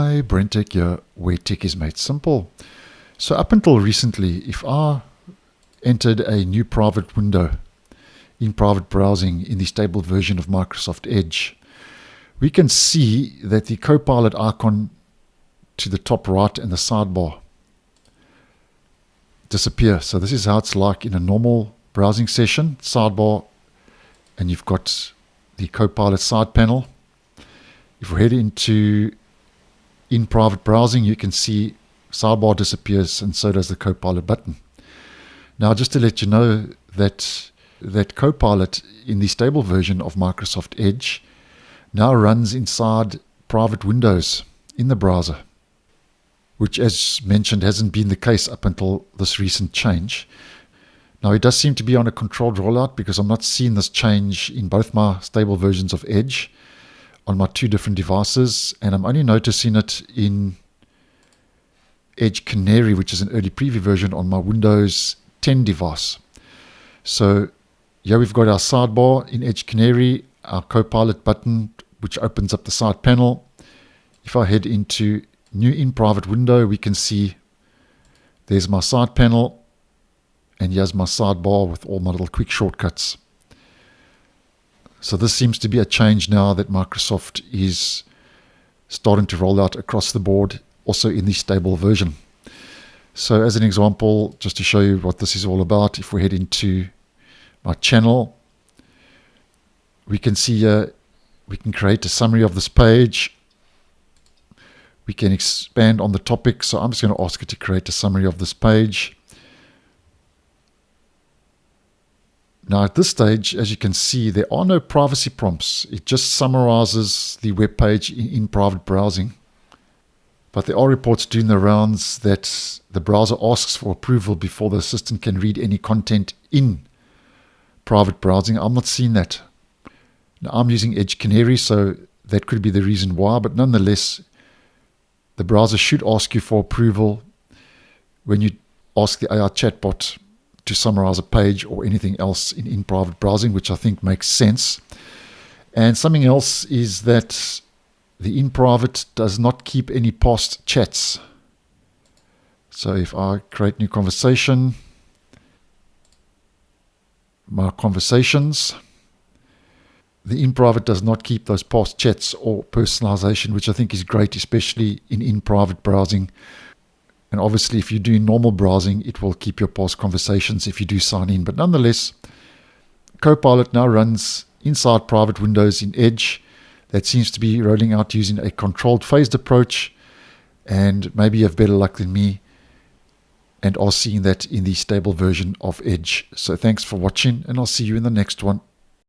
Hi, BrenTech here, where tech is made simple. So up until recently, if I entered a new private window in private browsing in the stable version of Microsoft Edge, we can see that the Copilot icon to the top right and the sidebar disappear. So this is how it's like in a normal browsing session, sidebar, and you've got the Copilot side panel. If we head into in private browsing, you can see sidebar disappears and so does the Copilot button. Now, just to let you know that Copilot in the stable version of Microsoft Edge now runs inside private windows in the browser, which, as mentioned, hasn't been the case up until this recent change. Now, it does seem to be on a controlled rollout because I'm not seeing this change in both my stable versions of Edge on my two different devices, and I'm only noticing it in Edge Canary, which is an early preview version on my Windows 10 device. So here we've got our sidebar in Edge Canary, our Copilot button, which opens up the side panel. If I head into new in private window, we can see there's my side panel, and here's my sidebar with all my little quick shortcuts. So this seems to be a change now that Microsoft is starting to roll out across the board, also in the stable version. So as an example, just to show you what this is all about, if we head into my channel, we can see we can create a summary of this page. We can expand on the topic. So I'm just going to ask it to create a summary of this page. Now at this stage, as you can see, there are no privacy prompts. It just summarizes the web page in private browsing. But there are reports doing the rounds that the browser asks for approval before the assistant can read any content in private browsing. I'm not seeing that. Now, I'm using Edge Canary, so that could be the reason why. But nonetheless, the browser should ask you for approval when you ask the AI chatbot to summarize a page or anything else in private browsing, which I think makes sense. And something else is that the in private does not keep any past chats. So if I create new conversation, my conversations, the in private does not keep those past chats or personalization, which I think is great, especially in private browsing. And obviously, if you do normal browsing, it will keep your past conversations if you do sign in. But nonetheless, Copilot now runs inside private windows in Edge. That seems to be rolling out using a controlled phased approach. And maybe you have better luck than me and are seeing that in the stable version of Edge. So thanks for watching, and I'll see you in the next one.